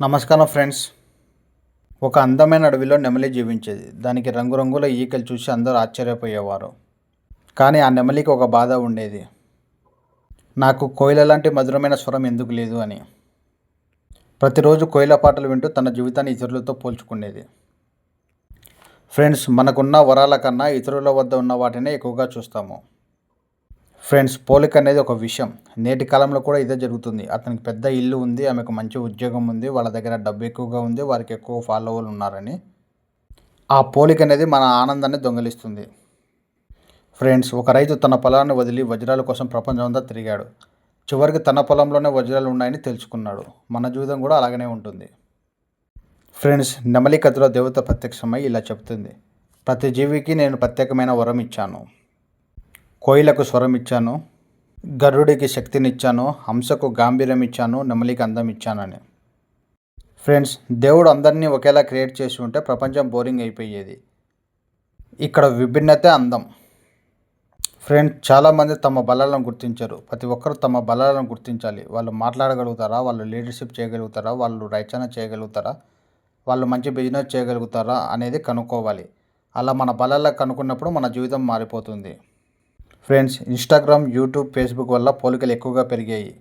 నమస్కారం ఫ్రెండ్స్. ఒక అందమైన అడవిలో నెమలి జీవించేది. దానికి రంగురంగుల ఈకలు చూసి అందరూ ఆశ్చర్యపోయేవారు. కానీ ఆ నెమలికి ఒక బాధ ఉండేది. నాకు కోయిల లాంటి మధురమైన స్వరం ఎందుకు లేదు అని. ప్రతిరోజు కోయిల పాటలు వింటూ తన జీవితాన్ని ఇతరులతో పోల్చుకునేది. ఫ్రెండ్స్, మనకున్న వరాల కన్నా ఇతరుల వద్ద ఉన్న వాటినే ఎక్కువగా చూస్తాము. ఫ్రెండ్స్, పోలిక అనేది ఒక విషయం. నేటి కాలంలో కూడా ఇదే జరుగుతుంది. అతనికి పెద్ద ఇల్లు ఉంది, ఆమెకు మంచి ఉద్యోగం ఉంది, వాళ్ళ దగ్గర డబ్బు ఎక్కువగా ఉంది, వారికి ఎక్కువ ఫాలోవర్లు ఉన్నారని ఆ పోలిక అనేది మన ఆనందాన్ని దొంగిలిస్తుంది. ఫ్రెండ్స్, ఒక రైతు తన పొలాన్ని వదిలి వజ్రాల కోసం ప్రపంచం అంతా తిరిగాడు. చివరికి తన పొలంలోనే వజ్రాలు ఉన్నాయని తెలుసుకున్నాడు. మన జీవితం కూడా అలాగనే ఉంటుంది. ఫ్రెండ్స్, నెమలి కథలో దేవత ప్రత్యక్షమై ఇలా చెప్తుంది: ప్రతి జీవికి నేను ప్రత్యేకమైన వరం ఇచ్చాను. కోయిలకు స్వరం ఇచ్చాను, గరుడికి శక్తినిచ్చాను, హంసకు గాంభీర్యం ఇచ్చాను, నెమలికి అందం ఇచ్చానని. ఫ్రెండ్స్, దేవుడు అందరినీ ఒకేలా క్రియేట్ చేసి ఉంటే ప్రపంచం బోరింగ్ అయిపోయేది. ఇక్కడ విభిన్నతే అందం. ఫ్రెండ్స్, చాలామంది తమ బలాలను గుర్తించరు. ప్రతి ఒక్కరు తమ బలాలను గుర్తించాలి. వాళ్ళు మాట్లాడగలుగుతారా, వాళ్ళు లీడర్షిప్ చేయగలుగుతారా, వాళ్ళు రచన చేయగలుగుతారా, వాళ్ళు మంచి బిజినెస్ చేయగలుగుతారా అనేది కనుక్కోవాలి. అలా మన బలాలను కనుక్కున్నప్పుడు మన జీవితం మారిపోతుంది. ఫ్రెండ్స్, ఇన్స్టాగ్రామ్, యూట్యూబ్, ఫేస్బుక్ వల్ల పోలికలు ఎక్కువగా పెరిగాయి.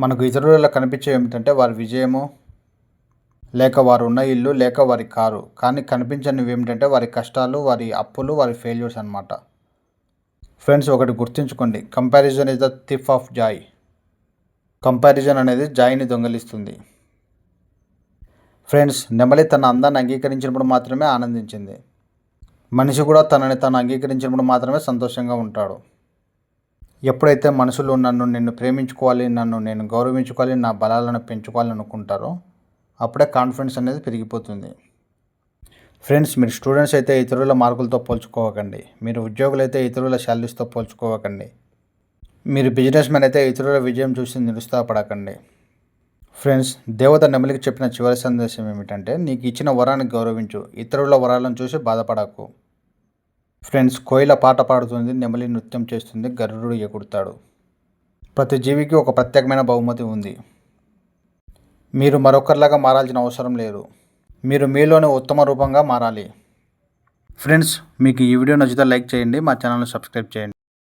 మనకు ఇతరులలో కనిపించేవి ఏమిటంటే వారి విజయము, లేక వారు ఉన్న ఇల్లు, లేక వారి కారు. కానీ కనిపించనివి ఏమిటంటే వారి కష్టాలు, వారి అప్పులు, వారి ఫెయిల్యూర్స్ అన్నమాట. ఫ్రెండ్స్, ఒకటి గుర్తుంచుకోండి: comparison is the thief of Joy. Comparison అనేది జాయ్ని దొంగిలిస్తుంది. ఫ్రెండ్స్, నెమలి తన అందాన్ని అంగీకరించినప్పుడు మాత్రమే ఆనందించింది. మనిషి కూడా తనని తాను అంగీకరించినప్పుడు మాత్రమే సంతోషంగా ఉంటాడు. ఎప్పుడైతే మనుషులు నిన్ను ప్రేమించుకోవాలి, నేను గౌరవించుకోవాలి, నా బలాలను పెంచుకోవాలని అనుకుంటారో అప్పుడే కాన్ఫిడెన్స్ అనేది పెరిగిపోతుంది. ఫ్రెండ్స్, మీరు స్టూడెంట్స్ అయితే ఇతరుల మార్కులతో పోల్చుకోవకండి. మీరు ఉద్యోగులు అయితే ఇతరుల శాలరీస్తో పోల్చుకోవకండి. మీరు బిజినెస్ మ్యాన్ అయితే ఇతరుల విజయం చూసి నిరుత్సాహపడకండి. ఫ్రెండ్స్, దేవత నెమలికి చెప్పిన చివరి సందేశం ఏమిటంటే నీకు ఇచ్చిన వరాన్ని గౌరవించు, ఇతరుల వరాలను చూసి బాధపడకు. ఫ్రెండ్స్, కోయిల పాట పాడుతుంది, నెమలి నృత్యం చేస్తుంది, గరుడు ఎగురుతాడు. ప్రతి జీవికి ఒక ప్రత్యేకమైన బహుమతి ఉంది. మీరు మరొకరిలాగా మారాల్సిన అవసరం లేదు. మీరు మీలోని ఉత్తమ రూపంగా మారాలి. ఫ్రెండ్స్, మీకు ఈ వీడియో నచ్చితే లైక్ చేయండి, మా ఛానల్ని సబ్స్క్రైబ్ చేయండి.